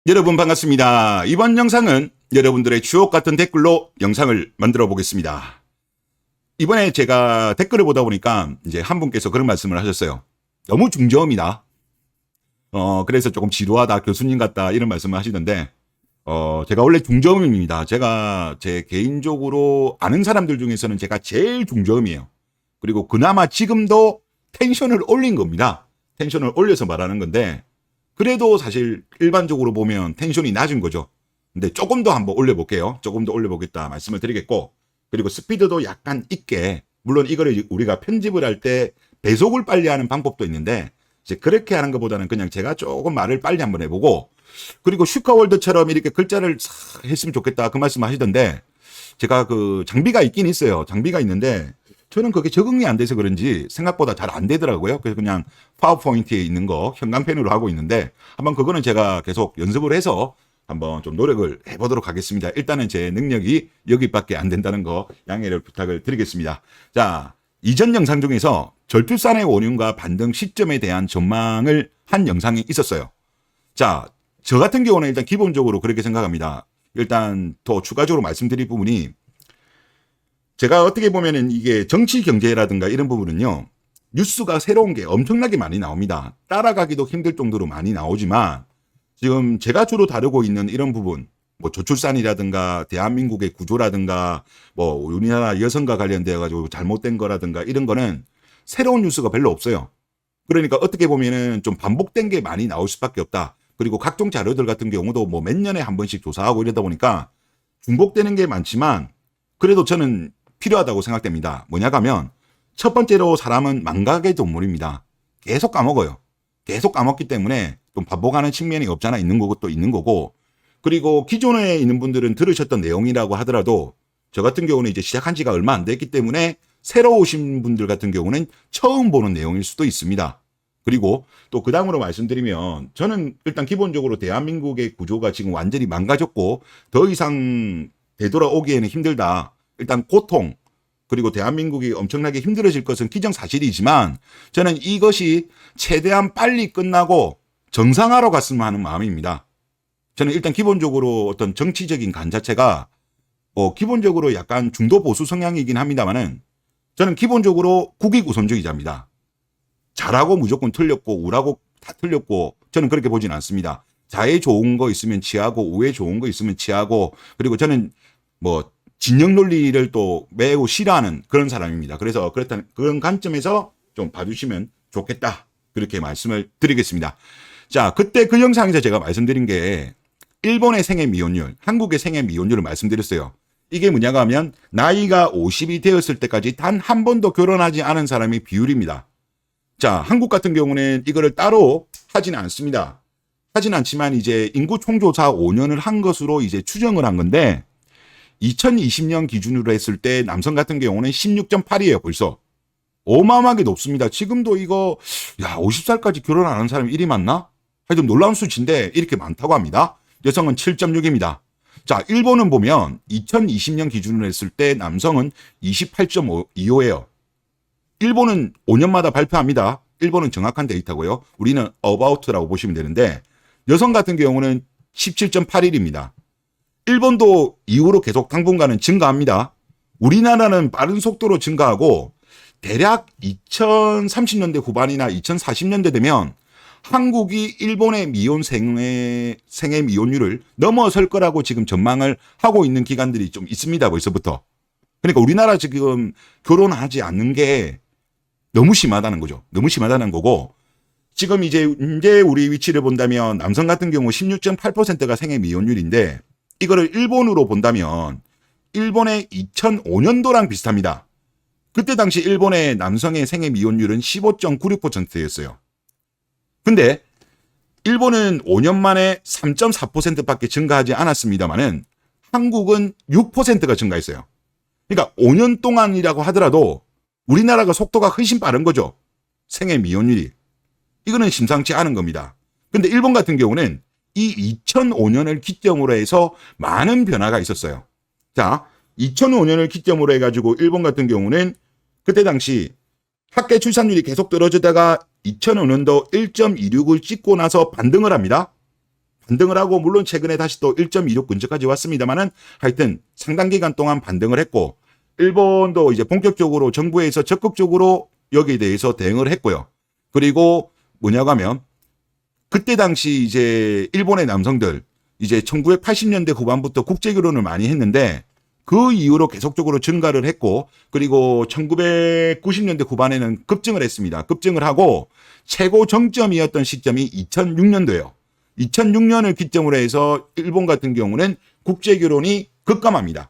여러분 반갑습니다. 이번 영상은 여러분들의 추억 같은 댓글로 영상을 만들어 보겠습니다. 이번에 제가 댓글을 보다 보니까 이제 한 분께서 그런 말씀을 하셨어요. 너무 중저음이다. 그래서 조금 지루하다, 교수님 같다 이런 말씀을 하시던데 제가 원래 중저음입니다. 제가 제 개인적으로 아는 사람들 중에서는 제가 제일 중저음이에요. 그리고 그나마 지금도 텐션을 올린 겁니다. 텐션을 올려서 말하는 건데 그래도 사실 일반적으로 보면 텐션이 낮은 거죠. 근데 조금 더 한번 올려볼게요. 조금 더 올려보겠다 말씀을 드리겠고, 그리고 스피드도 약간 있게, 물론 이거를 우리가 편집을 할 때 배속을 빨리 하는 방법도 있는데 이제 그렇게 하는 것보다는 그냥 제가 조금 말을 빨리 한번 해보고, 그리고 슈카월드처럼 이렇게 글자를 싹 했으면 좋겠다 그 말씀 하시던데, 제가 그 장비가 있긴 있어요. 장비가 있는데 저는 그게 적응이 안 돼서 그런지 생각보다 잘 안 되더라고요. 그래서 그냥 파워포인트에 있는 거 형광펜으로 하고 있는데 한번 그거는 제가 계속 연습을 해서 한번 좀 노력을 해보도록 하겠습니다. 일단은 제 능력이 여기밖에 안 된다는 거 양해를 부탁을 드리겠습니다. 자, 이전 영상 중에서 절투산의 원흉과 반등 시점에 대한 전망을 한 영상이 있었어요. 자, 저 같은 경우는 일단 기본적으로 그렇게 생각합니다. 일단 더 추가적으로 말씀드릴 부분이, 제가 어떻게 보면은 이게 정치 경제라든가 이런 부분은요, 뉴스가 새로운 게 엄청나게 많이 나옵니다. 따라가기도 힘들 정도로 많이 나오지만 지금 제가 주로 다루고 있는 이런 부분, 뭐 저출산이라든가 대한민국의 구조라든가 뭐 우리나라 여성과 관련되어 가지고 잘못된 거라든가 이런 거는 새로운 뉴스가 별로 없어요. 그러니까 어떻게 보면은 좀 반복된 게 많이 나올 수밖에 없다. 그리고 각종 자료들 같은 경우도 뭐 몇 년에 한 번씩 조사하고 이러다 보니까 중복되는 게 많지만 그래도 저는 필요하다고 생각됩니다. 뭐냐 하면 첫 번째로 사람은 망각의 동물입니다. 계속 까먹어요. 계속 까먹기 때문에 좀 반복하는 측면이 없잖아 있는 것도 있는 거고, 그리고 기존에 있는 분들은 들으셨던 내용이라고 하더라도 저 같은 경우는 이제 시작한 지가 얼마 안 됐기 때문에 새로 오신 분들 같은 경우는 처음 보는 내용일 수도 있습니다. 그리고 또 그 다음으로 말씀드리면 저는 일단 기본적으로 대한민국의 구조가 지금 완전히 망가졌고 더 이상 되돌아오기에는 힘들다. 일단 고통, 그리고 대한민국이 엄청나게 힘들어질 것은 기정사실이지만 저는 이것이 최대한 빨리 끝나고 정상화로 갔으면 하는 마음입니다. 저는 일단 기본적으로 어떤 정치적인 간 자체가 기본적으로 약간 중도 보수 성향이긴 합니다만은 저는 기본적으로 국익우선주의자입니다. 잘하고 무조건 틀렸고 우라고 다 틀렸고 저는 그렇게 보진 않습니다. 자에 좋은 거 있으면 취하고 우에 좋은 거 있으면 취하고, 그리고 저는 뭐 진영 논리를 또 매우 싫어하는 그런 사람입니다. 그래서 그렇다는 그런 관점에서 좀 봐주시면 좋겠다. 그렇게 말씀을 드리겠습니다. 자, 그때 그 영상에서 제가 말씀드린 게 일본의 생애 미혼율, 한국의 생애 미혼율을 말씀드렸어요. 이게 뭐냐고 하면 나이가 50이 되었을 때까지 단 한 번도 결혼하지 않은 사람의 비율입니다. 자, 한국 같은 경우는 이거를 따로 하지는 않습니다. 하진 않지만 이제 인구 총조사 5년을 한 것으로 이제 추정을 한 건데 2020년 기준으로 했을 때 남성 같은 경우는 16.8이에요, 벌써. 어마어마하게 높습니다. 지금도 이거, 50살까지 결혼 안 하는 사람이 이리 많나? 하여튼 놀라운 수치인데 이렇게 많다고 합니다. 여성은 7.6입니다. 자, 일본은 보면 2020년 기준으로 했을 때 남성은 28.25예요. 일본은 5년마다 발표합니다. 일본은 정확한 데이터고요. 우리는 about라고 보시면 되는데 여성 같은 경우는 17.81입니다. 일본도 이후로 계속 당분간은 증가합니다. 우리나라는 빠른 속도로 증가하고 대략 2030년대 후반이나 2040년대 되면 한국이 일본의 미혼 생애 미혼율을 넘어설 거라고 지금 전망을 하고 있는 기관들이 좀 있습니다. 벌써부터. 그러니까 우리나라 지금 결혼하지 않는 게 너무 심하다는 거죠. 너무 심하다는 거고, 지금 이제 우리 위치를 본다면 남성 같은 경우 16.8%가 생애 미혼율인데 이거를 일본으로 본다면 일본의 2005년도랑 비슷합니다. 그때 당시 일본의 남성의 생애 미혼율은 15.96%였어요. 근데 일본은 5년 만에 3.4%밖에 증가하지 않았습니다만은 한국은 6%가 증가했어요. 그러니까 5년 동안이라고 하더라도 우리나라가 속도가 훨씬 빠른 거죠. 생애 미혼율이. 이거는 심상치 않은 겁니다. 근데 일본 같은 경우는 이 2005년을 기점으로 해서 많은 변화가 있었어요. 자, 2005년을 기점으로 해가지고 일본 같은 경우는 그때 당시 학계 출산율이 계속 떨어지다가 2005년도 1.26을 찍고 나서 반등을 합니다. 반등을 하고 물론 최근에 다시 또 1.26 근처까지 왔습니다만은 하여튼 상당 기간 동안 반등을 했고 일본도 이제 본격적으로 정부에서 적극적으로 여기에 대해서 대응을 했고요. 그리고 뭐냐고 하면 그때 당시 이제 일본의 남성들 이제 1980년대 후반부터 국제 결혼을 많이 했는데 그 이후로 계속적으로 증가를 했고 그리고 1990년대 후반에는 급증을 했습니다. 급증을 하고 최고 정점이었던 시점이 2006년도예요. 2006년을 기점으로 해서 일본 같은 경우는 국제 결혼이 급감합니다.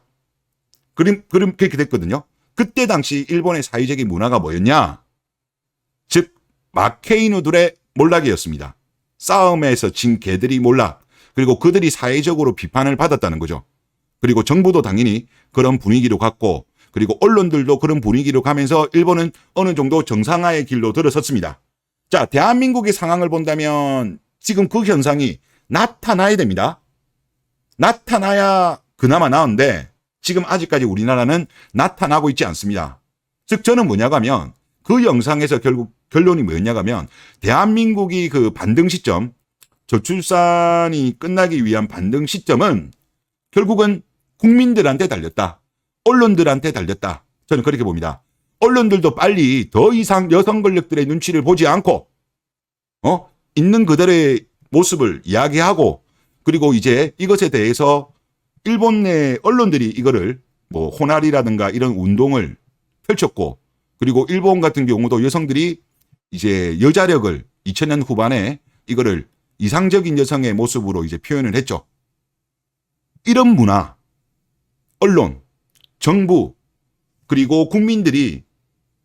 그렇게 됐거든요. 그때 당시 일본의 사회적인 문화가 뭐였냐? 즉 마케이누들의 몰락이었습니다. 싸움에서 진 개들이 몰락. 그리고 그들이 사회적으로 비판을 받았다는 거죠. 그리고 정부도 당연히 그런 분위기로 갔고 그리고 언론들도 그런 분위기로 가면서 일본은 어느 정도 정상화의 길로 들어섰습니다. 자, 대한민국의 상황을 본다면 지금 그 현상이 나타나야 됩니다. 나타나야 그나마 나은데 지금 아직까지 우리나라는 나타나고 있지 않습니다. 즉 저는 뭐냐고 하면 그 영상에서 결국 결론이 뭐였냐고 하면 대한민국이 그 반등 시점 저출산이 끝나기 위한 반등 시점은 결국은 국민들한테 달렸다. 언론들한테 달렸다. 저는 그렇게 봅니다. 언론들도 빨리 더 이상 여성 권력들의 눈치를 보지 않고 있는 그들의 모습을 이야기하고 그리고 이제 이것에 대해서 일본 내 언론들이 이거를 뭐 호날이라든가 이런 운동을 펼쳤고 그리고 일본 같은 경우도 여성들이 이제 여자력을 2000년 후반에 이거를 이상적인 여성의 모습으로 이제 표현을 했죠. 이런 문화, 언론, 정부, 그리고 국민들이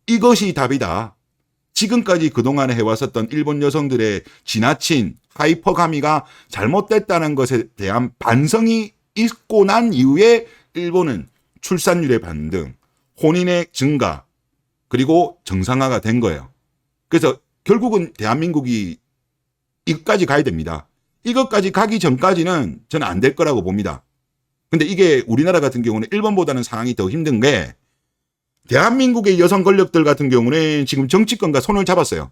이것이 답이다. 지금까지 그동안 해왔었던 일본 여성들의 지나친 하이퍼가미가 잘못됐다는 것에 대한 반성이 있고 난 이후에 일본은 출산율의 반등, 혼인의 증가, 그리고 정상화가 된 거예요. 그래서 결국은 대한민국이 이것까지 가야 됩니다. 이것까지 가기 전까지는 저는 안 될 거라고 봅니다. 근데 이게 우리나라 같은 경우는 일본보다는 상황이 더 힘든 게 대한민국의 여성 권력들 같은 경우는 지금 정치권과 손을 잡았어요.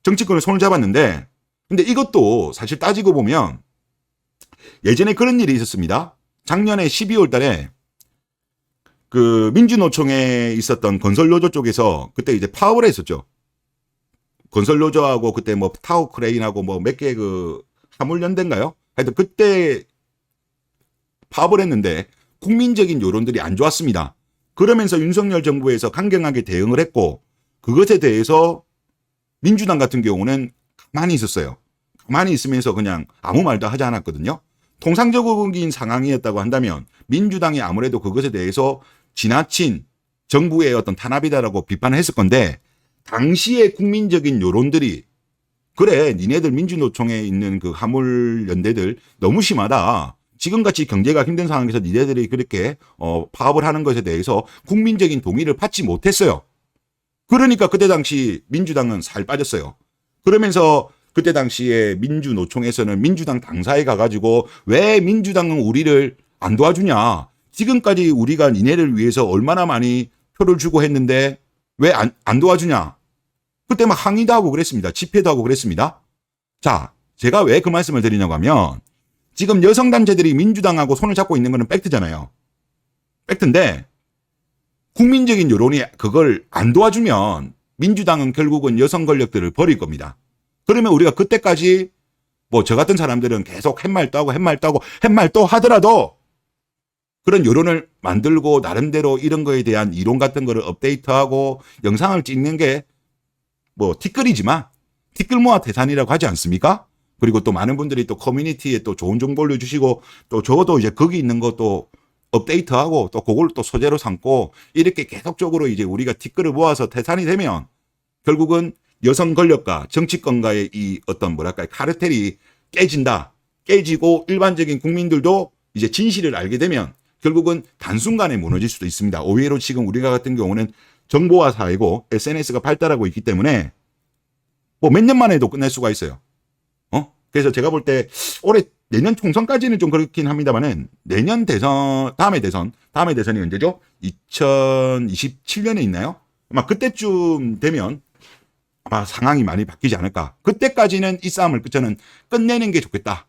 정치권을 손을 잡았는데 근데 이것도 사실 따지고 보면 예전에 그런 일이 있었습니다. 작년에 12월 달에 그 민주노총에 있었던 건설노조 쪽에서 그때 이제 파업을 했었죠. 건설노조하고 그때 뭐 타워크레인하고 뭐 몇 개 그 화물연대인가요? 하여튼 그때 파업을 했는데 국민적인 여론들이 안 좋았습니다. 그러면서 윤석열 정부에서 강경하게 대응을 했고 그것에 대해서 민주당 같은 경우는 가만히 있었어요. 가만히 있으면서 그냥 아무 말도 하지 않았거든요. 통상적인 상황이었다고 한다면 민주당이 아무래도 그것에 대해서 지나친 정부의 어떤 탄압이다라고 비판을 했을 건데 당시의 국민적인 여론들이 그래 니네들 민주노총에 있는 그 화물연대들 너무 심하다. 지금같이 경제가 힘든 상황에서 니네들이 그렇게 파업을 하는 것에 대해서 국민적인 동의를 받지 못했어요. 그러니까 그때 당시 민주당은 살 빠졌어요. 그러면서 그때 당시에 민주노총에서는 민주당 당사에 가가지고 왜 민주당은 우리를 안 도와주냐. 지금까지 우리가 니네를 위해서 얼마나 많이 표를 주고 했는데 왜 안 도와주냐. 그때 막 항의도 하고 그랬습니다. 집회도 하고 그랬습니다. 자, 제가 왜 그 말씀을 드리냐고 하면 지금 여성단체들이 민주당하고 손을 잡고 있는 거는 팩트잖아요. 팩트인데 국민적인 여론이 그걸 안 도와주면 민주당은 결국은 여성 권력들을 버릴 겁니다. 그러면 우리가 그때까지 뭐 저 같은 사람들은 계속 햇말도 하고 햇말도 하더라도 그런 여론을 만들고 나름대로 이런 거에 대한 이론 같은 거를 업데이트하고 영상을 찍는 게 뭐 티끌이지만 티끌 모아 태산이라고 하지 않습니까? 그리고 또 많은 분들이 또 커뮤니티에 또 좋은 정보를 주시고 또 저도 이제 거기 있는 것도 업데이트하고 또 그걸 또 소재로 삼고 이렇게 계속적으로 이제 우리가 티끌을 모아서 태산이 되면 결국은 여성 권력과 정치권과의 이 어떤 뭐랄까 카르텔이 깨진다. 깨지고 일반적인 국민들도 이제 진실을 알게 되면 결국은 단순간에 무너질 수도 있습니다. 오히려 지금 우리가 같은 경우는 정보화 사회고 SNS가 발달하고 있기 때문에 뭐 몇 년 만에도 끝날 수가 있어요. 그래서 제가 볼 때 올해 내년 총선까지는 좀 그렇긴 합니다만은 내년 대선, 다음에 대선이 언제죠? 2027년에 있나요? 아마 그때쯤 되면 아마 상황이 많이 바뀌지 않을까. 그때까지는 이 싸움을 저는 끝내는 게 좋겠다.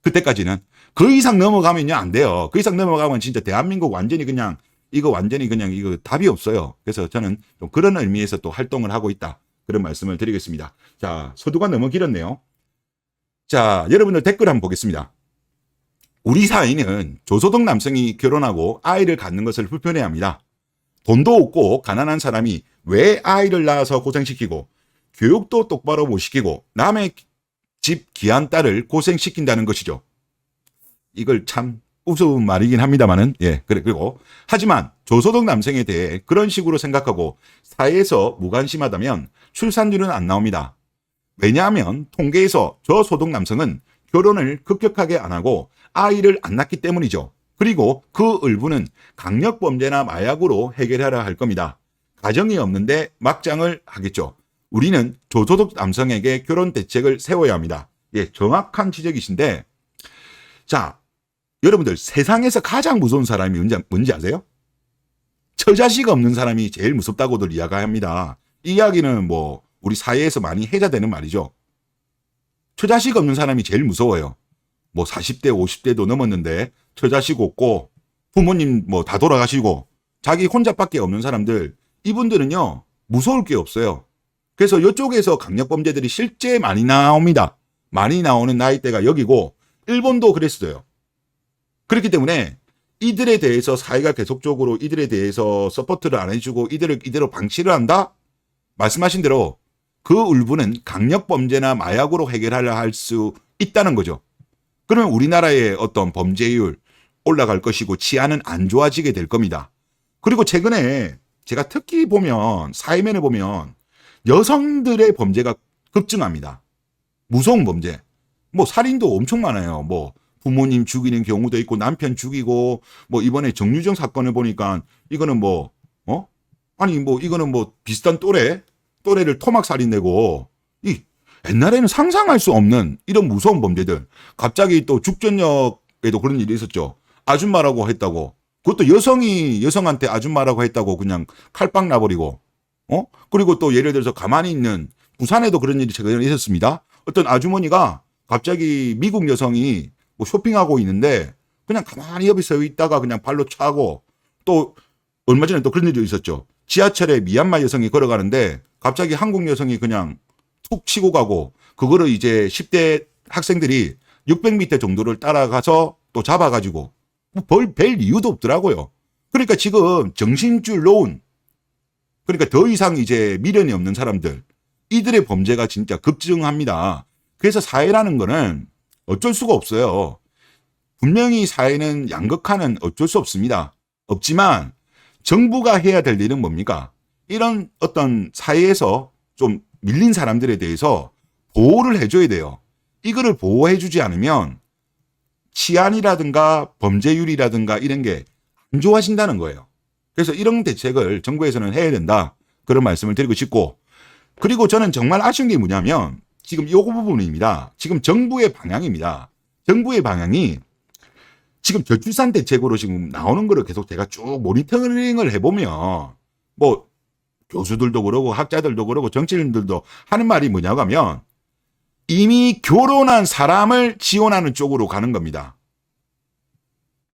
그때까지는. 그 이상 넘어가면요, 안 돼요. 그 이상 넘어가면 진짜 대한민국 완전히 그냥, 이거 답이 없어요. 그래서 저는 좀 그런 의미에서 또 활동을 하고 있다. 그런 말씀을 드리겠습니다. 자, 서두가 너무 길었네요. 자, 여러분들 댓글 한번 보겠습니다. 우리 사회는 저소득 남성이 결혼하고 아이를 갖는 것을 불편해 합니다. 돈도 없고 가난한 사람이 왜 아이를 낳아서 고생시키고 교육도 똑바로 못 시키고 남의 집 귀한 딸을 고생시킨다는 것이죠. 이걸 참 우스운 말이긴 합니다만은, 예, 그리고 하지만 저소득 남성에 대해 그런 식으로 생각하고 사회에서 무관심하다면 출산율은 안 나옵니다. 왜냐하면 통계에서 저소득 남성은 결혼을 급격하게 안 하고 아이를 안 낳기 때문이죠. 그리고 그 일부는 강력범죄나 마약으로 해결하려 할 겁니다. 가정이 없는데 막장을 하겠죠. 우리는 저소득 남성에게 결혼 대책을 세워야 합니다. 예, 정확한 지적이신데, 자, 여러분들 세상에서 가장 무서운 사람이 뭔지 아세요? 처자식 없는 사람이 제일 무섭다고들 이야기합니다. 이 이야기는 뭐 우리 사회에서 많이 해자되는 말이죠. 처자식 없는 사람이 제일 무서워요. 뭐 40대 50대도 넘었는데 처자식 없고 부모님 뭐 다 돌아가시고 자기 혼자밖에 없는 사람들, 이분들은요 무서울 게 없어요. 그래서 이쪽에서 강력범죄들이 실제 많이 나옵니다. 많이 나오는 나이대가 여기고 일본도 그랬어요. 그렇기 때문에 이들에 대해서 사회가 계속적으로 이들에 대해서 서포트를 안 해주고 이들을 이대로 방치를 한다? 말씀하신 대로 그 일부는 강력범죄나 마약으로 해결하려 할 수 있다는 거죠. 그러면 우리나라의 어떤 범죄율 올라갈 것이고 치안은 안 좋아지게 될 겁니다. 그리고 최근에 제가 특히 보면 사회면에 보면 여성들의 범죄가 급증합니다. 무서운 범죄. 뭐 살인도 엄청 많아요. 뭐 부모님 죽이는 경우도 있고 남편 죽이고 뭐 이번에 정유정 사건을 보니까 이거는 뭐 이거는 뭐 비슷한 또래를 토막살인 내고 옛날에는 상상할 수 없는 이런 무서운 범죄들. 갑자기 또 죽전역에도 그런 일이 있었죠. 아줌마라고 했다고. 그것도 여성한테 아줌마라고 했다고 그냥 칼빵 나버리고. 그리고 또 예를 들어서 가만히 있는 부산에도 그런 일이 최근에 있었습니다. 어떤 아주머니가 갑자기 미국 여성이 뭐 쇼핑하고 있는데 그냥 가만히 옆에 서 있다가 그냥 발로 차고, 또 얼마 전에 또 그런 일이 있었죠. 지하철에 미얀마 여성이 걸어가는데 갑자기 한국 여성이 그냥 툭 치고 가고, 그거를 이제 10대 학생들이 600m 정도를 따라가서 또 잡아가지고 뭐 별 이유도 없더라고요. 그러니까 지금 정신줄 놓은, 그러니까 더 이상 이제 미련이 없는 사람들, 이들의 범죄가 진짜 급증합니다. 그래서 사회라는 거는 어쩔 수가 없어요. 분명히 사회는 양극화는 어쩔 수 없습니다. 없지만 정부가 해야 될 일은 뭡니까? 이런 어떤 사회에서 좀 밀린 사람들에 대해서 보호를 해줘야 돼요. 이거를 보호해주지 않으면 치안이라든가 범죄율이라든가 이런 게 안 좋아진다는 거예요. 그래서 이런 대책을 정부에서는 해야 된다. 그런 말씀을 드리고 싶고, 그리고 저는 정말 아쉬운 게 뭐냐면 지금 요거 부분입니다. 지금 정부의 방향입니다. 정부의 방향이 지금 저출산 대책으로 지금 나오는 거를 계속 제가 쭉 모니터링을 해보면 뭐 교수들도 그러고 학자들도 그러고 정치인들도 하는 말이 뭐냐고 하면 이미 결혼한 사람을 지원하는 쪽으로 가는 겁니다.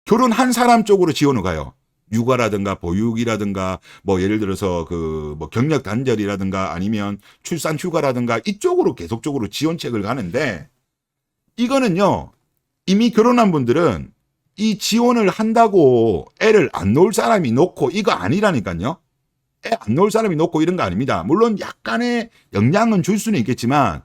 결혼한 사람 쪽으로 지원을 가요. 육아라든가 보육이라든가 뭐 예를 들어서 그 뭐 경력 단절이라든가 아니면 출산 휴가라든가 이쪽으로 계속적으로 지원책을 가는데, 이거는요 이미 결혼한 분들은 이 지원을 한다고 애를 안 놓을 사람이 놓고 이거 아니라니까요. 애 안 놓을 사람이 놓고 이런 거 아닙니다. 물론 약간의 영향은 줄 수는 있겠지만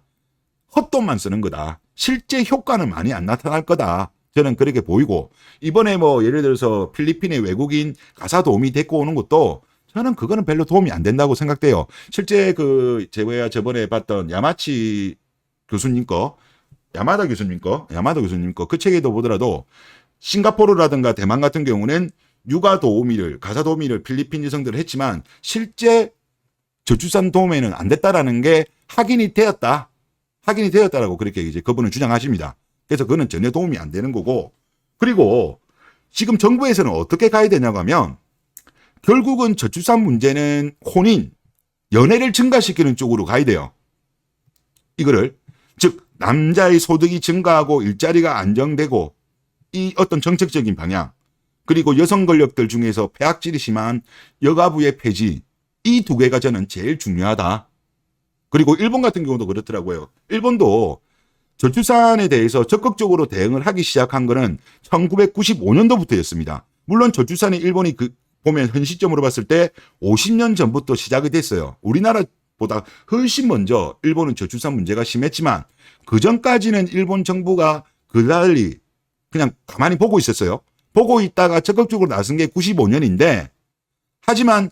헛돈만 쓰는 거다. 실제 효과는 많이 안 나타날 거다. 저는 그렇게 보이고, 이번에 뭐 예를 들어서 필리핀의 외국인 가사 도우미 데리고 오는 것도 저는 그거는 별로 도움이 안 된다고 생각돼요. 실제 제가 저번에 봤던 야마다 교수님 거 그 책에도 보더라도 싱가포르라든가 대만 같은 경우는 육아 도우미를, 가사 도우미를 필리핀 여성들을 했지만 실제 저출산 도우미는 안 됐다라는 게 확인이 되었다라고 그렇게 이제 그분은 주장하십니다. 그래서 그거는 전혀 도움이 안 되는 거고, 그리고 지금 정부에서는 어떻게 가야 되냐고 하면 결국은 저출산 문제는 연애를 증가시키는 쪽으로 가야 돼요. 이거를 즉 남자의 소득이 증가하고 일자리가 안정되고 이 어떤 정책적인 방향, 그리고 여성 권력들 중에서 폐악질이 심한 여가부의 폐지, 이 두 개가 저는 제일 중요하다. 그리고 일본 같은 경우도 그렇더라고요. 일본도 저출산에 대해서 적극적으로 대응을 하기 시작한 거는 1995년도부터였습니다. 물론 저출산이 일본이 보면 현 시점으로 봤을 때 50년 전부터 시작이 됐어요. 우리나라보다 훨씬 먼저 일본은 저출산 문제가 심했지만 그 전까지는 일본 정부가 그달리 그냥 가만히 보고 있었어요. 보고 있다가 적극적으로 나선 게 95년인데 하지만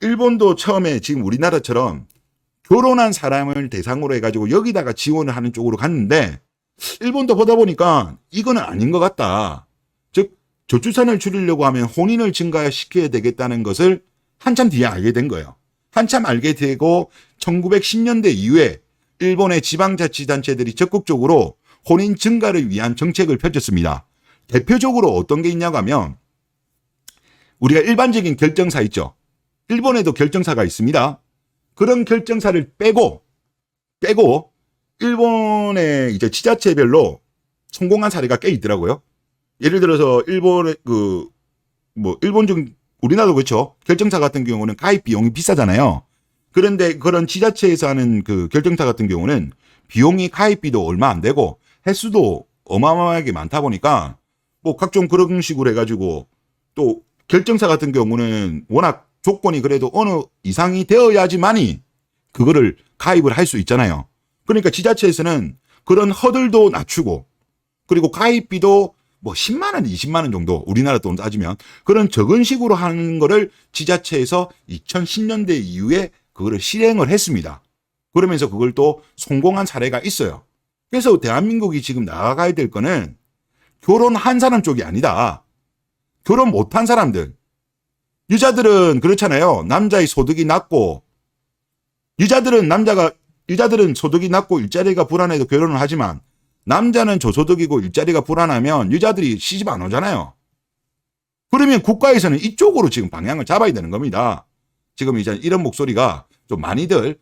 일본도 처음에 지금 우리나라처럼 결혼한 사람을 대상으로 해가지고 여기다가 지원을 하는 쪽으로 갔는데 일본도 보다 보니까 이거는 아닌 것 같다. 즉 저출산을 줄이려고 하면 혼인을 증가시켜야 되겠다는 것을 한참 뒤에 알게 된 거예요. 한참 알게 되고 1910년대 이후에 일본의 지방자치단체들이 적극적으로 혼인 증가를 위한 정책을 펼쳤습니다. 대표적으로 어떤 게 있냐고 하면 우리가 일반적인 결정사 있죠. 일본에도 결정사가 있습니다. 그런 결정사를 빼고 일본의 이제 지자체별로 성공한 사례가 꽤 있더라고요. 예를 들어서 일본의 일본 중 우리나라도 그렇죠. 결정사 같은 경우는 가입 비용이 비싸잖아요. 그런데 그런 지자체에서 하는 그 결정사 같은 경우는 비용이 가입비도 얼마 안 되고 횟수도 어마어마하게 많다 보니까 뭐 각종 그런 식으로 해가지고 또 결정사 같은 경우는 워낙 조건이 그래도 어느 이상이 되어야지만이 그거를 가입을 할 수 있잖아요. 그러니까 지자체에서는 그런 허들도 낮추고 그리고 가입비도 뭐 10만 원, 20만 원 정도 우리나라 돈 따지면 그런 적은 식으로 하는 거를 지자체에서 2010년대 이후에 그거를 실행을 했습니다. 그러면서 그걸 또 성공한 사례가 있어요. 그래서 대한민국이 지금 나아가야 될 거는 결혼한 사람 쪽이 아니다. 결혼 못한 사람들. 여자들은 그렇잖아요. 남자의 소득이 낮고 여자들은 소득이 낮고 일자리가 불안해도 결혼을 하지만 남자는 저소득이고 일자리가 불안하면 여자들이 시집 안 오잖아요. 그러면 국가에서는 이쪽으로 지금 방향을 잡아야 되는 겁니다. 지금 이제 이런 목소리가 좀 많이들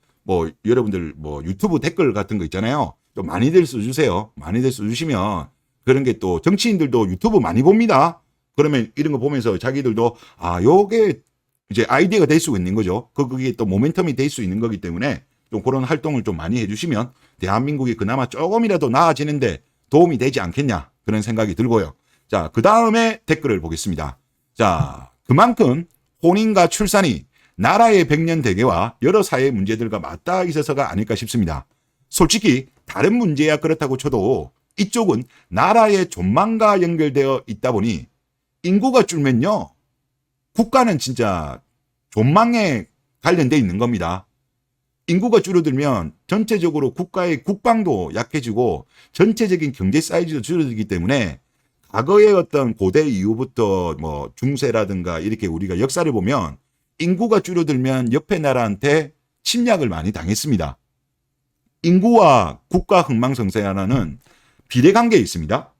여러분들 유튜브 댓글 같은 거 있잖아요. 좀 많이들 써주세요. 많이들 써주시면 그런 게 또 정치인들도 유튜브 많이 봅니다. 그러면 이런 거 보면서 자기들도 요게 이제 아이디어가 될 수 있는 거죠. 그게 또 모멘텀이 될 수 있는 거기 때문에 좀 그런 활동을 좀 많이 해주시면 대한민국이 그나마 조금이라도 나아지는데 도움이 되지 않겠냐 그런 생각이 들고요. 자, 그 다음에 댓글을 보겠습니다. 자, 그만큼 혼인과 출산이 나라의 백년대계와 여러 사회 문제들과 맞닿아 있어서가 아닐까 싶습니다. 솔직히 다른 문제야 그렇다고 쳐도 이쪽은 나라의 존망과 연결되어 있다 보니 인구가 줄면요. 국가는 진짜 존망에 관련돼 있는 겁니다. 인구가 줄어들면 전체적으로 국가의 국방도 약해지고 전체적인 경제 사이즈도 줄어들기 때문에 과거의 어떤 고대 이후부터 중세라든가 이렇게 우리가 역사를 보면 인구가 줄어들면 옆에 나라한테 침략을 많이 당했습니다. 인구와 국가 흥망성쇠하는 비례관계에 있습니다.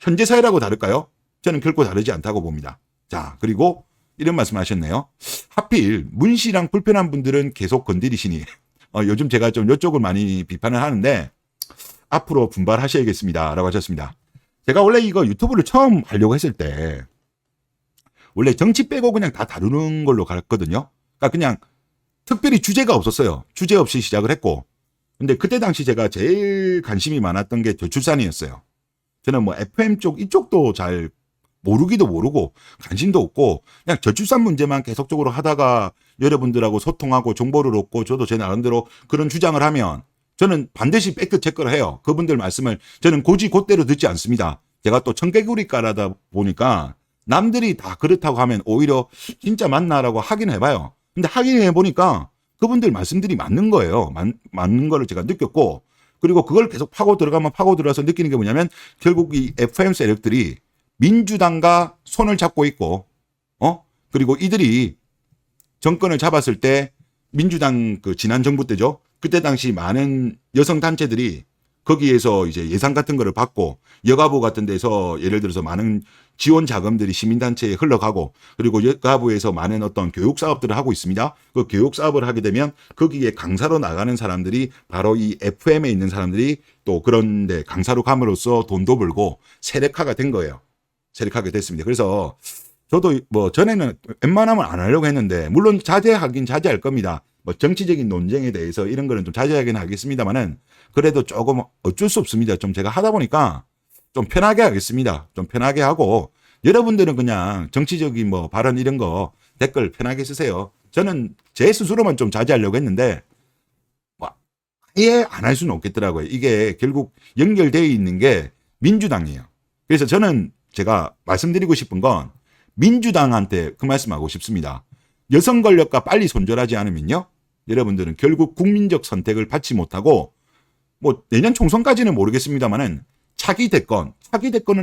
현재 사회라고 다를까요? 저는 결코 다르지 않다고 봅니다. 자, 그리고 이런 말씀 하셨네요. 하필 문씨랑 불편한 분들은 계속 건드리시니 요즘 제가 좀 이쪽을 많이 비판을 하는데 앞으로 분발하셔야겠습니다 라고 하셨습니다. 제가 원래 이거 유튜브를 처음 하려고 했을 때 원래 정치 빼고 그냥 다 다루는 걸로 갔거든요. 그러니까 그냥 특별히 주제가 없었어요. 주제 없이 시작을 했고 근데 그때 당시 제가 제일 관심이 많았던 게 저출산이었어요. 저는 FM 쪽 이쪽도 잘 모르기도 모르고 관심도 없고 그냥 저출산 문제만 계속적으로 하다가 여러분들하고 소통하고 정보를 얻고 저도 제 나름대로 그런 주장을 하면 저는 반드시 팩트 체크를 해요. 그분들 말씀을 저는 곧대로 듣지 않습니다. 제가 또 청개구리 깔아다 보니까 남들이 다 그렇다고 하면 오히려 진짜 맞나라고 확인해봐요. 근데 확인해보니까 그분들 말씀들이 맞는 거예요. 맞는 거를 제가 느꼈고 그리고 그걸 계속 파고 들어가서 느끼는 게 뭐냐면 결국 이 FM 세력들이 민주당과 손을 잡고 있고, 그리고 이들이 정권을 잡았을 때 민주당 지난 정부 때죠. 그때 당시 많은 여성 단체들이 거기에서 이제 예산 같은 거를 받고 여가부 같은 데서 예를 들어서 많은 지원 자금들이 시민단체에 흘러가고 그리고 여가부에서 많은 어떤 교육 사업들을 하고 있습니다. 그 교육 사업을 하게 되면 거기에 강사로 나가는 사람들이 바로 이 FM에 있는 사람들이 또 그런데 강사로 감으로써 돈도 벌고 세력화가 된 거예요. 세력화가 됐습니다. 그래서 저도 뭐 전에는 웬만하면 안 하려고 했는데 물론 자제하긴 자제할 겁니다. 뭐 정치적인 논쟁에 대해서 이런 거는 좀 자제하긴 하겠습니다만은 그래도 조금 어쩔 수 없습니다. 좀 제가 하다 보니까 좀 편하게 하겠습니다. 좀 편하게 하고 여러분들은 그냥 정치적인 뭐 발언 이런 거 댓글 편하게 쓰세요. 저는 제 스스로만 좀 자제하려고 했는데 뭐 아예 안 할 수는 없겠더라고요. 이게 결국 연결되어 있는 게 민주당이에요. 그래서 저는 제가 말씀드리고 싶은 건 민주당한테 그 말씀하고 싶습니다. 여성 권력과 빨리 손절하지 않으면요. 여러분들은 결국 국민적 선택을 받지 못하고 뭐 내년 총선까지는 모르겠습니다만은 차기 대권은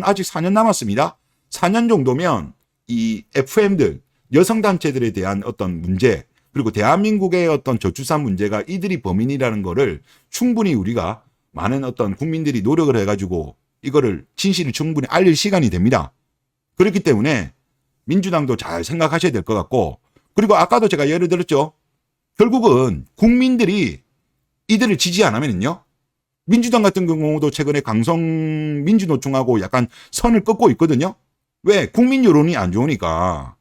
아직 4년 남았습니다. 4년 정도면 이 FM들, 여성단체들에 대한 어떤 문제, 그리고 대한민국의 어떤 저출산 문제가 이들이 범인이라는 거를 충분히 우리가 많은 어떤 국민들이 노력을 해가지고 이거를 진실을 충분히 알릴 시간이 됩니다. 그렇기 때문에 민주당도 잘 생각하셔야 될 것 같고 그리고 아까도 제가 예를 들었죠. 결국은 국민들이 이들을 지지 안 하면요. 민주당 같은 경우도 최근에 강성민주노총하고 약간 선을 긋고 있거든요. 왜? 국민 여론이 안 좋으니까.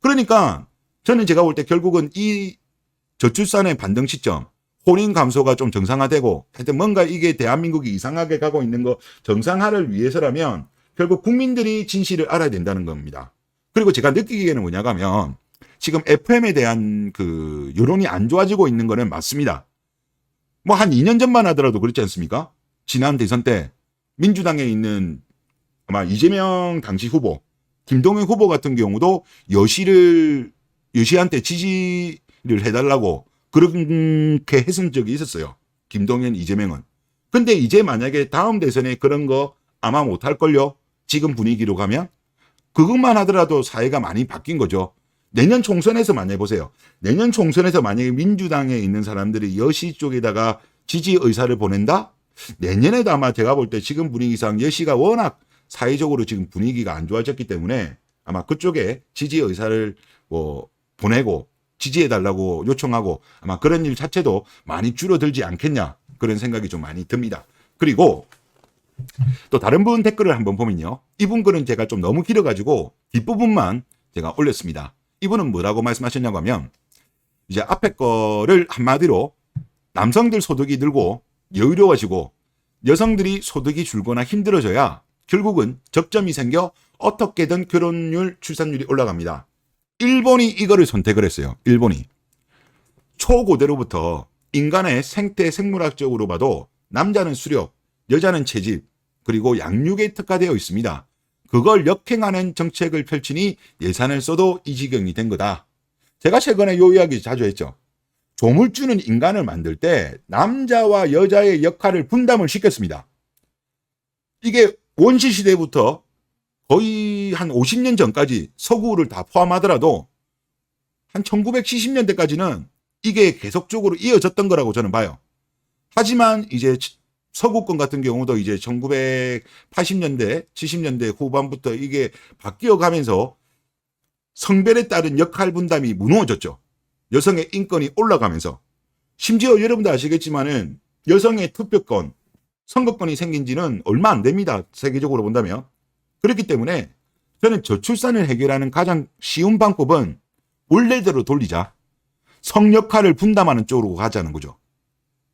그러니까 저는 제가 볼 때 결국은 이 저출산의 반등 시점, 혼인 감소가 좀 정상화되고 하여튼 뭔가 이게 대한민국이 이상하게 가고 있는 거 정상화를 위해서라면 결국 국민들이 진실을 알아야 된다는 겁니다. 그리고 제가 느끼기에는 뭐냐가 하면 지금 FM에 대한 그 여론이 안 좋아지고 있는 거는 맞습니다. 뭐 한 2년 전만 하더라도 그렇지 않습니까? 지난 대선 때 민주당에 있는 아마 이재명 당시 후보, 김동연 후보 같은 경우도 여시한테 지지를 해달라고 그렇게 했은 적이 있었어요. 김동연, 이재명은. 근데 이제 만약에 다음 대선에 그런 거 아마 못할걸요? 지금 분위기로 가면? 그것만 하더라도 사회가 많이 바뀐 거죠. 내년 총선에서 만약에 보세요. 내년 총선에서 만약에 민주당에 있는 사람들이 여시 쪽에다가 지지 의사를 보낸다? 내년에도 아마 제가 볼 때 지금 분위기상 여시가 워낙 사회적으로 지금 분위기가 안 좋아졌기 때문에 아마 그쪽에 지지 의사를 뭐 보내고 지지해달라고 요청하고 아마 그런 일 자체도 많이 줄어들지 않겠냐 그런 생각이 좀 많이 듭니다. 그리고 또 다른 분 댓글을 한번 보면요. 이분 글은 제가 좀 너무 길어가지고 뒷부분만 제가 올렸습니다. 이분은 뭐라고 말씀하셨냐고 하면 이제 앞에 거를 한마디로 남성들 소득이 늘고 여유로워지고 여성들이 소득이 줄거나 힘들어져야 결국은 적점이 생겨 어떻게든 결혼율, 출산율이 올라갑니다. 일본이 이거를 선택을 했어요. 일본이. 초고대로부터 인간의 생태 생물학적으로 봐도 남자는 수렵, 여자는 채집, 그리고 양육에 특화되어 있습니다. 그걸 역행하는 정책을 펼치니 예산을 써도 이 지경이 된 거다. 제가 최근에 이 이야기 자주 했죠. 조물주는 인간을 만들 때 남자와 여자의 역할을 분담을 시켰습니다. 이게 원시시대부터 거의 한 50년 전까지 서구를 다 포함하더라도 한 1970년대까지는 이게 계속적으로 이어졌던 거라고 저는 봐요. 하지만 이제 서구권 같은 경우도 이제 1980년대, 70년대 후반부터 이게 바뀌어 가면서 성별에 따른 역할 분담이 무너졌죠. 여성의 인권이 올라가면서. 심지어 여러분도 아시겠지만은 여성의 투표권, 선거권이 생긴 지는 얼마 안 됩니다. 세계적으로 본다면. 그렇기 때문에 저는 저출산을 해결하는 가장 쉬운 방법은 원래대로 돌리자. 성 역할을 분담하는 쪽으로 가자는 거죠.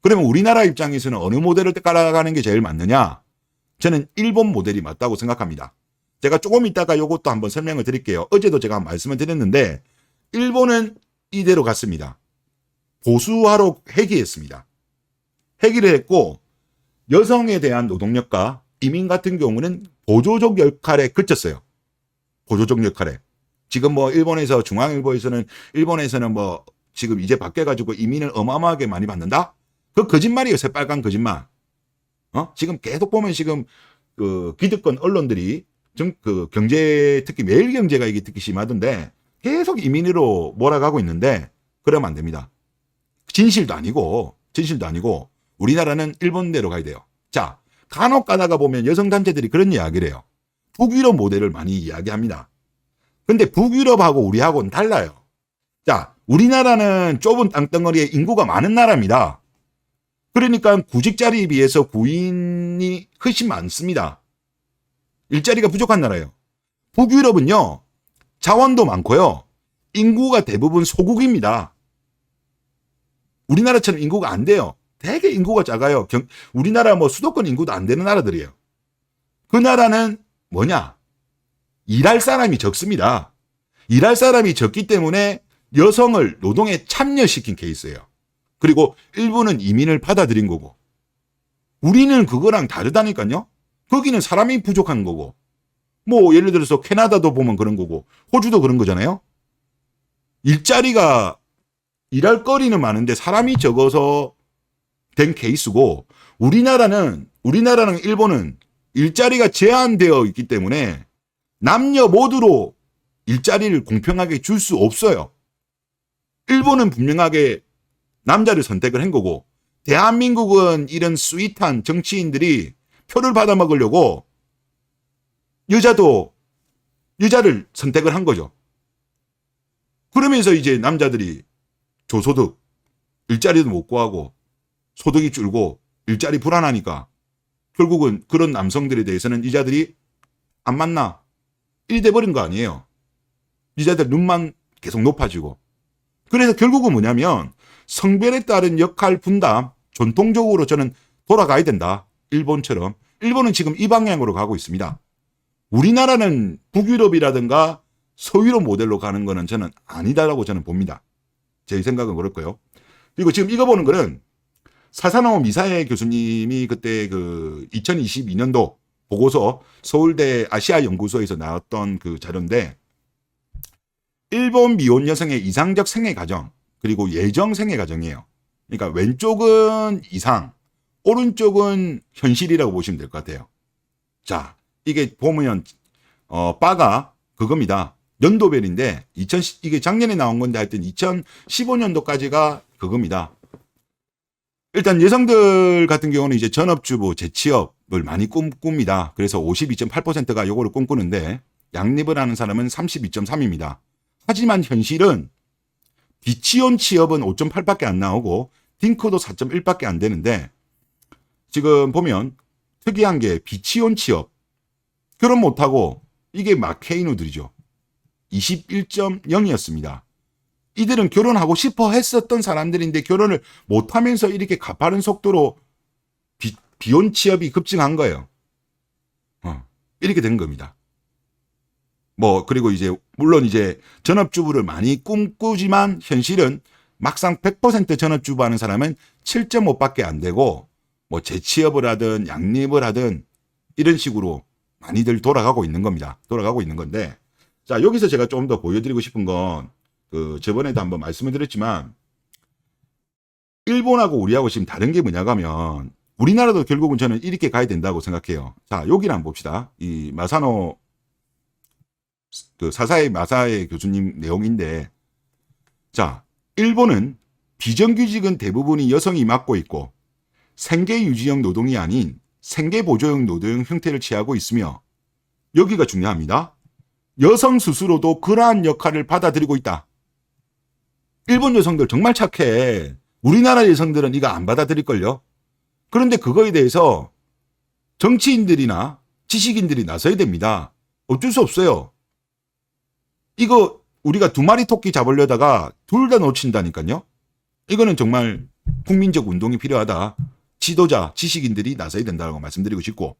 그러면 우리나라 입장에서는 어느 모델을 따라가는 게 제일 맞느냐? 저는 일본 모델이 맞다고 생각합니다. 제가 조금 이따가 이것도 한번 설명을 드릴게요. 어제도 제가 말씀을 드렸는데 일본은 이대로 갔습니다. 보수화로 회귀했습니다. 회귀를 했고 여성에 대한 노동력과 이민 같은 경우는 보조적 역할에 그쳤어요. 보조적 역할에. 지금 뭐 일본에서 중앙일보에서는 일본에서는 뭐 지금 이제 바뀌어가지고 이민을 어마어마하게 많이 받는다? 그 거짓말이에요. 새빨간 거짓말. 지금 계속 보면 지금 그 기득권 언론들이 그 경제 특히 매일경제가 이게 특히 심하던데 계속 이민으로 몰아가고 있는데 그러면 안 됩니다. 진실도 아니고 우리나라는 일본대로 가야 돼요. 자, 간혹 가다가 보면 여성단체들이 그런 이야기를 해요. 북유럽 모델을 많이 이야기합니다. 근데 북유럽하고 우리하고는 달라요. 자, 우리나라는 좁은 땅덩어리에 인구가 많은 나라입니다. 그러니까 구직자리에 비해서 구인이 훨씬 많습니다. 일자리가 부족한 나라예요. 북유럽은요, 자원도 많고요, 인구가 대부분 소국입니다. 우리나라처럼 인구가 안 돼요. 되게 인구가 작아요. 우리나라 뭐 수도권 인구도 안 되는 나라들이에요. 그 나라는 뭐냐? 일할 사람이 적습니다. 일할 사람이 적기 때문에 여성을 노동에 참여시킨 케이스예요. 그리고 일부는 이민을 받아들인 거고. 우리는 그거랑 다르다니까요. 거기는 사람이 부족한 거고. 뭐 예를 들어서 캐나다도 보면 그런 거고, 호주도 그런 거잖아요. 일자리가, 일할 거리는 많은데 사람이 적어서 된 케이스고, 우리나라는 일본은 일자리가 제한되어 있기 때문에 남녀 모두로 일자리를 공평하게 줄 수 없어요. 일본은 분명하게 남자를 선택을 한 거고, 대한민국은 이런 스윗한 정치인들이 표를 받아먹으려고 여자를 선택을 한 거죠. 그러면서 이제 남자들이 조소득, 일자리도 못 구하고 소득이 줄고 일자리 불안하니까 결국은 그런 남성들에 대해서는 여자들이 안 만나. 이리 돼버린 거 아니에요. 여자들 눈만 계속 높아지고. 그래서 결국은 뭐냐면 성별에 따른 역할 분담, 전통적으로 저는 돌아가야 된다. 일본처럼. 일본은 지금 이 방향으로 가고 있습니다. 우리나라는 북유럽이라든가 서유럽 모델로 가는 거는 저는 아니다라고 저는 봅니다. 제 생각은 그렇고요. 그리고 지금 이거 보는 거는 사사노 미사에 교수님이 그때 그 2022년도 보고서 서울대 아시아연구소에서 나왔던 그 자료인데, 일본 미혼 여성의 이상적 생애 과정, 그리고 예정 생애 과정이에요. 그러니까 왼쪽은 이상, 오른쪽은 현실이라고 보시면 될 것 같아요. 자, 이게 보면 바가 그겁니다. 연도별인데 이게 작년에 나온 건데 하여튼 2015년도까지가 그겁니다. 일단 여성들 같은 경우는 이제 전업주부, 재취업을 많이 꿈꿉니다. 그래서 52.8%가 요거를 꿈꾸는데 양립을 하는 사람은 32.3입니다. 하지만 현실은 비취혼 취업은 5.8밖에 안 나오고 딩크도 4.1밖에 안 되는데, 지금 보면 특이한 게 비취혼 취업, 결혼 못하고 이게 마케이누들이죠. 21.0이었습니다. 이들은 결혼하고 싶어 했었던 사람들인데 결혼을 못하면서 이렇게 가파른 속도로 비혼 취업이 급증한 거예요. 이렇게 된 겁니다. 뭐 그리고 이제 물론 이제 전업주부를 많이 꿈꾸지만 현실은 막상 100% 전업주부 하는 사람은 7.5밖에 안 되고, 뭐 재취업을 하든 양립을 하든 이런 식으로 많이들 돌아가고 있는 겁니다. 돌아가고 있는 건데, 자, 여기서 제가 좀 더 보여드리고 싶은 건, 저번에도 한번 말씀을 드렸지만, 일본하고 우리하고 지금 다른 게 뭐냐고 하면, 우리나라도 결국은 저는 이렇게 가야 된다고 생각해요. 자, 여기를 한번 봅시다. 이 마사노, 사사의 마사의 교수님 내용인데, 자, 일본은 비정규직은 대부분이 여성이 맡고 있고, 생계 유지형 노동이 아닌 생계 보조형 노동 형태를 취하고 있으며, 여기가 중요합니다. 여성 스스로도 그러한 역할을 받아들이고 있다. 일본 여성들 정말 착해. 우리나라 여성들은 이거 안 받아들일걸요. 그런데 그거에 대해서 정치인들이나 지식인들이 나서야 됩니다. 어쩔 수 없어요. 이거 우리가 두 마리 토끼 잡으려다가 둘 다 놓친다니까요. 이거는 정말 국민적 운동이 필요하다. 지도자, 지식인들이 나서야 된다고 말씀드리고 싶고,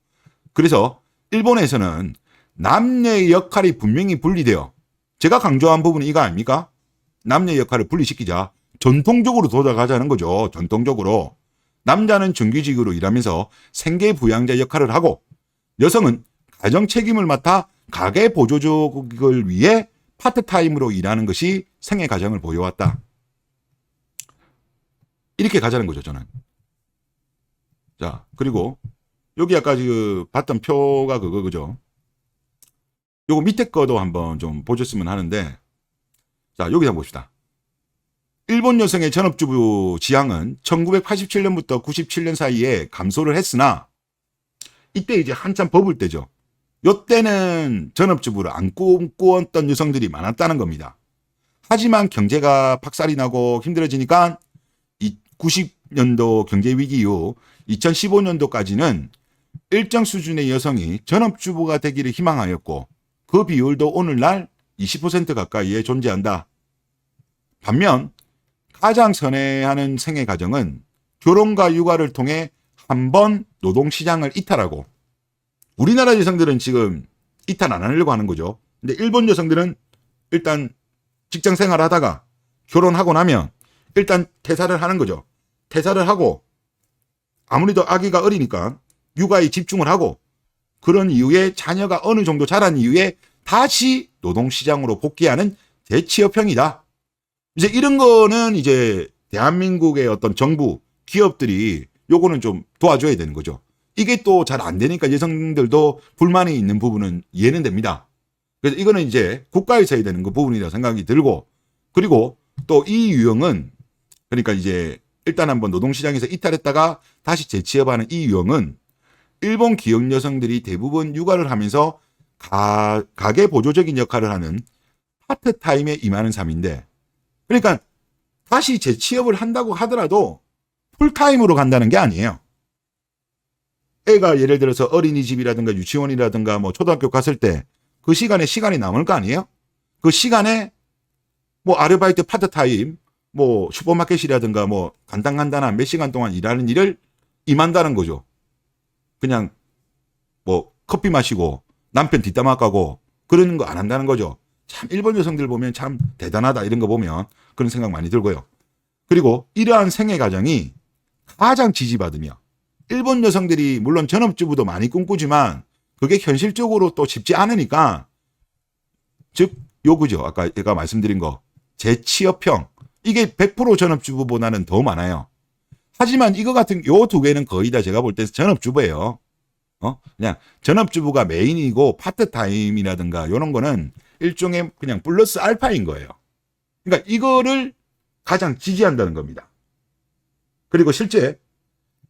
그래서 일본에서는 남녀의 역할이 분명히 분리돼요. 제가 강조한 부분은 이거 아닙니까? 남녀의 역할을 분리시키자. 전통적으로 돌아가자는 거죠. 전통적으로. 남자는 정규직으로 일하면서 생계 부양자 역할을 하고, 여성은 가정 책임을 맡아 가계 보조족을 위해 파트타임으로 일하는 것이 생애 과정을 보여왔다. 이렇게 가자는 거죠, 저는. 자, 그리고 여기 아까 봤던 표가 그거죠. 요거 밑에 거도 한번 좀 보셨으면 하는데, 자, 여기 한번 봅시다. 일본 여성의 전업주부 지향은 1987년부터 97년 사이에 감소를 했으나 이때 이제 한참 버블 때죠. 요때는 전업주부를 안 꿈꾸었던 여성들이 많았다는 겁니다. 하지만 경제가 박살이 나고 힘들어지니까 90년도 경제위기 이후 2015년도까지는 일정 수준의 여성이 전업주부가 되기를 희망하였고 그 비율도 오늘날 20% 가까이에 존재한다. 반면 가장 선회하는 생애 가정은 결혼과 육아를 통해 한 번 노동시장을 이탈하고 우리나라 여성들은 지금 이탈 안 하려고 하는 거죠. 근데 일본 여성들은 일단 직장 생활하다가 결혼하고 나면 일단 퇴사를 하는 거죠. 퇴사를 하고 아무래도 아기가 어리니까 육아에 집중을 하고 그런 이후에 자녀가 어느 정도 자란 이후에 다시 노동시장으로 복귀하는 재취업형이다. 이제 이런 거는 이제 대한민국의 어떤 정부, 기업들이 요거는 좀 도와줘야 되는 거죠. 이게 또 잘 안 되니까 여성들도 불만이 있는 부분은 이해는 됩니다. 그래서 이거는 이제 국가에서 해야 되는 그 부분이라 생각이 들고 그리고 또 이 유형은 그러니까 이제 일단 한번 노동시장에서 이탈했다가 다시 재취업하는 이 유형은 일본 기업 여성들이 대부분 육아를 하면서 가계 보조적인 역할을 하는 파트타임에 임하는 삶인데 그러니까 다시 재취업을 한다고 하더라도 풀타임으로 간다는 게 아니에요. 애가 예를 들어서 어린이집이라든가 유치원이라든가 뭐 초등학교 갔을 때 그 시간이 남을 거 아니에요? 그 시간에 뭐 아르바이트 파트타임 뭐 슈퍼마켓이라든가 뭐 간단한 몇 시간 동안 일하는 일을 임한다는 거죠. 그냥 뭐 커피 마시고 남편 뒷담화 까고 그런 거 안 한다는 거죠. 참 일본 여성들 보면 참 대단하다 이런 거 보면 그런 생각 많이 들고요. 그리고 이러한 생애 가정이 가장 지지받으며 일본 여성들이 물론 전업주부도 많이 꿈꾸지만 그게 현실적으로 또 쉽지 않으니까 즉 요구죠. 아까 제가 말씀드린 거 재취업형 이게 100% 전업주부보다는 더 많아요. 하지만 이거 같은 요 두 개는 거의 다 제가 볼 때 전업주부예요. 그냥 전업주부가 메인이고 파트타임이라든가 이런 거는 일종의 그냥 플러스 알파인 거예요. 그러니까 이거를 가장 지지한다는 겁니다. 그리고 실제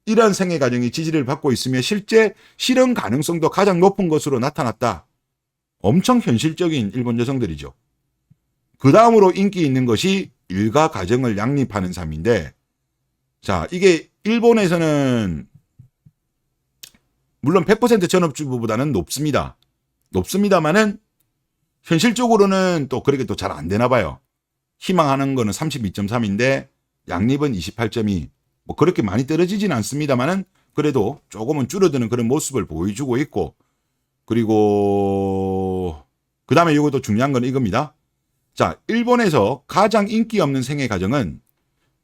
이러한 생애 가정이 지지를 받고 있으며 실제 실현 가능성도 가장 높은 것으로 나타났다. 엄청 현실적인 일본 여성들이죠. 그 다음으로 인기 있는 것이 일가 가정을 양립하는 삶인데 자 이게 일본에서는 물론 100% 전업주부보다는 높습니다. 높습니다만은 현실적으로는 또 그렇게 또 잘 안 되나 봐요. 희망하는 거는 32.3인데 양립은 28.2. 뭐 그렇게 많이 떨어지진 않습니다만은 그래도 조금은 줄어드는 그런 모습을 보여주고 있고 그리고 그 다음에 이것도 중요한 건 이겁니다. 자, 일본에서 가장 인기 없는 생애 가정은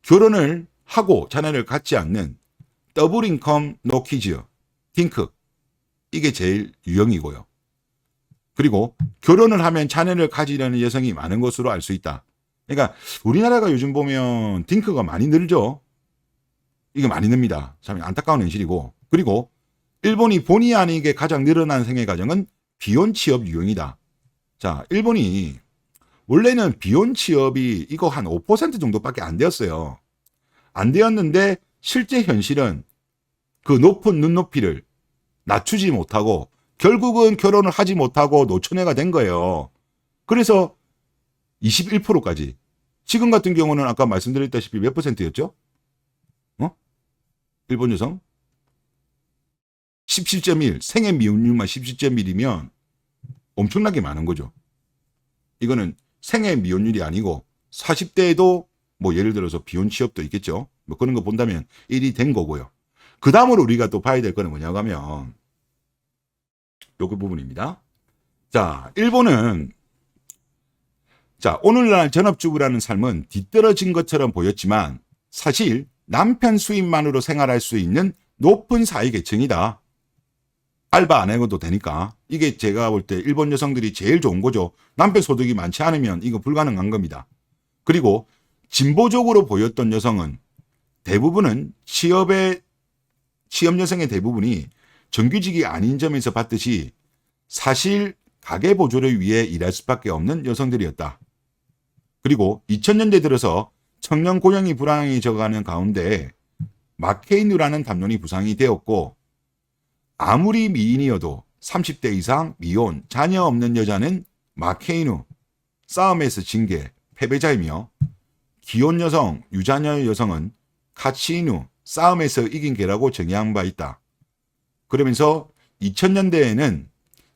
결혼을 하고 자녀를 갖지 않는 더블 인컴 노 키즈, 딩크. 이게 제일 유형이고요. 그리고 결혼을 하면 자녀를 가지려는 여성이 많은 것으로 알 수 있다. 그러니까 우리나라가 요즘 보면 딩크가 많이 늘죠. 이게 많이 늡니다. 참 안타까운 현실이고. 그리고 일본이 본의 아니게 가장 늘어난 생애 가정은 비혼 취업 유형이다. 자, 일본이 원래는 비혼 취업이 이거 한 5% 정도밖에 안 되었어요. 안 되었는데 실제 현실은 그 높은 눈높이를 낮추지 못하고 결국은 결혼을 하지 못하고 노처녀가 된 거예요. 그래서 21%까지. 지금 같은 경우는 아까 말씀드렸다시피 몇 %였죠? 일본 여성? 17.1, 생애 미혼율만 17.1이면 엄청나게 많은 거죠. 이거는 생애 미혼율이 아니고 40대에도 뭐 예를 들어서 비혼 취업도 있겠죠. 뭐 그런 거 본다면 1이 된 거고요. 그 다음으로 우리가 또 봐야 될 거는 뭐냐고 하면 요그 부분입니다. 자, 일본은 자, 오늘날 전업주부라는 삶은 뒤떨어진 것처럼 보였지만 사실 남편 수입만으로 생활할 수 있는 높은 사회계층이다. 알바 안 해도 되니까. 이게 제가 볼 때 일본 여성들이 제일 좋은 거죠. 남편 소득이 많지 않으면 이거 불가능한 겁니다. 그리고 진보적으로 보였던 여성은 대부분은 취업 여성의 대부분이 정규직이 아닌 점에서 봤듯이 사실 가계 보조를 위해 일할 수밖에 없는 여성들이었다. 그리고 2000년대 들어서 청년 고용이 불황해져가는 가운데 마케이누라는 담론이 부상이 되었고, 아무리 미인이어도 30대 이상 미혼, 자녀 없는 여자는 마케이누, 싸움에서 징계, 패배자이며, 기혼 여성, 유자녀 여성은 카치누, 싸움에서 이긴 개라고 정의한 바 있다. 그러면서 2000년대에는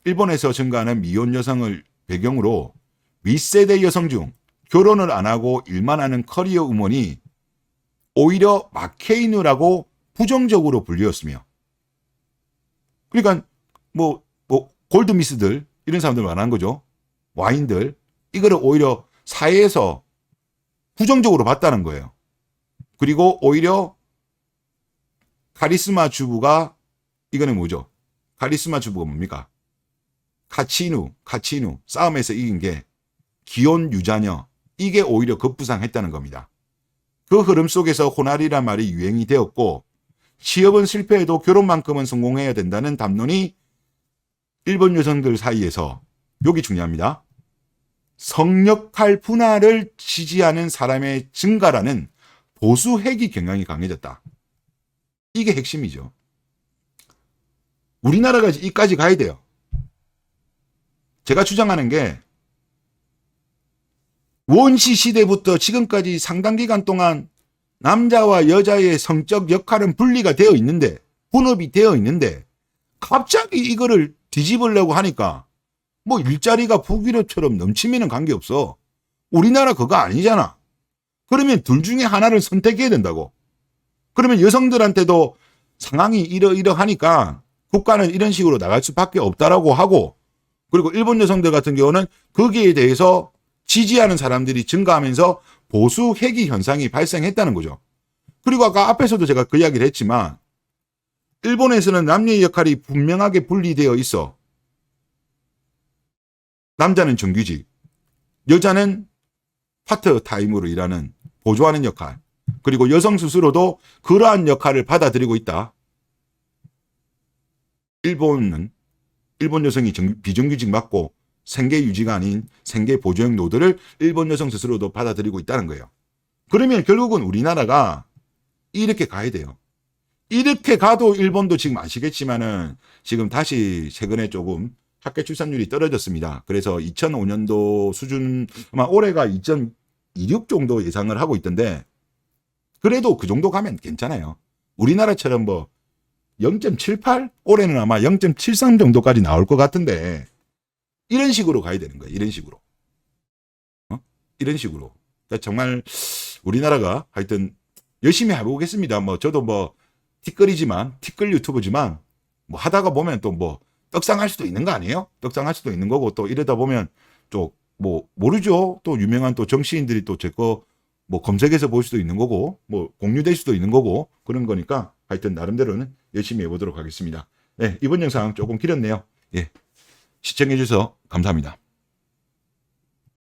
일본에서 증가하는 미혼 여성을 배경으로 윗세대 여성 중 결혼을 안 하고 일만 하는 커리어 우먼이 오히려 마케이누라고 부정적으로 불리웠으며, 그러니까 뭐 골드미스들 이런 사람들 말하는 거죠. 와인들 이거를 오히려 사회에서 부정적으로 봤다는 거예요. 그리고 오히려 카리스마 주부가, 이거는 뭐죠? 카리스마 주부가 뭡니까? 카치누, 싸움에서 이긴 게 기혼 유자녀, 이게 오히려 급부상했다는 겁니다. 그 흐름 속에서 호날이란 말이 유행이 되었고, 취업은 실패해도 결혼만큼은 성공해야 된다는 담론이 일본 여성들 사이에서, 여기 중요합니다, 성역할 분할을 지지하는 사람의 증가라는 보수 회귀 경향이 강해졌다. 이게 핵심이죠. 우리나라가 이까지 가야 돼요. 제가 주장하는 게 원시 시대부터 지금까지 상당 기간 동안 남자와 여자의 성적 역할은 분리가 되어 있는데, 분업이 되어 있는데, 갑자기 이거를 뒤집으려고 하니까 뭐 일자리가 북유럽처럼 넘치면은 관계없어. 우리나라 그거 아니잖아. 그러면 둘 중에 하나를 선택해야 된다고. 그러면 여성들한테도 상황이 이러하니까 국가는 이런 식으로 나갈 수밖에 없다라고 하고, 그리고 일본 여성들 같은 경우는 거기에 대해서 지지하는 사람들이 증가하면서 보수 회귀 현상이 발생했다는 거죠. 그리고 아까 앞에서도 제가 그 이야기를 했지만, 일본에서는 남녀의 역할이 분명하게 분리되어 있어. 남자는 정규직, 여자는 파트타임으로 일하는, 보조하는 역할, 그리고 여성 스스로도 그러한 역할을 받아들이고 있다. 일본 여성이 비정규직 맞고 생계 유지가 아닌 생계 보조형 노동을 일본 여성 스스로도 받아들이고 있다는 거예요. 그러면 결국은 우리나라가 이렇게 가야 돼요. 이렇게 가도 일본도 지금 아시겠지만은 지금 다시 최근에 조금 학계 출산율이 떨어졌습니다. 그래서 2005년도 수준, 아마 올해가 2.26 정도 예상을 하고 있던데, 그래도 그 정도 가면 괜찮아요. 우리나라처럼 뭐 0.78? 올해는 아마 0.73 정도까지 나올 것 같은데, 이런 식으로 가야 되는 거예요. 이런 식으로. 이런 식으로. 그러니까 정말 우리나라가 하여튼 열심히 해보겠습니다. 뭐 저도 뭐 티끌 유튜브지만 뭐 하다가 보면 또 뭐 떡상할 수도 있는 거 아니에요? 떡상할 수도 있는 거고, 또 이러다 보면 또 뭐 모르죠. 또 유명한 또 정치인들이 또 제 거 뭐 검색해서 볼 수도 있는 거고, 뭐 공유될 수도 있는 거고, 그런 거니까 하여튼 나름대로는 열심히 해보도록 하겠습니다. 네, 이번 영상 조금 길었네요. 예, 시청해 주셔서 감사합니다.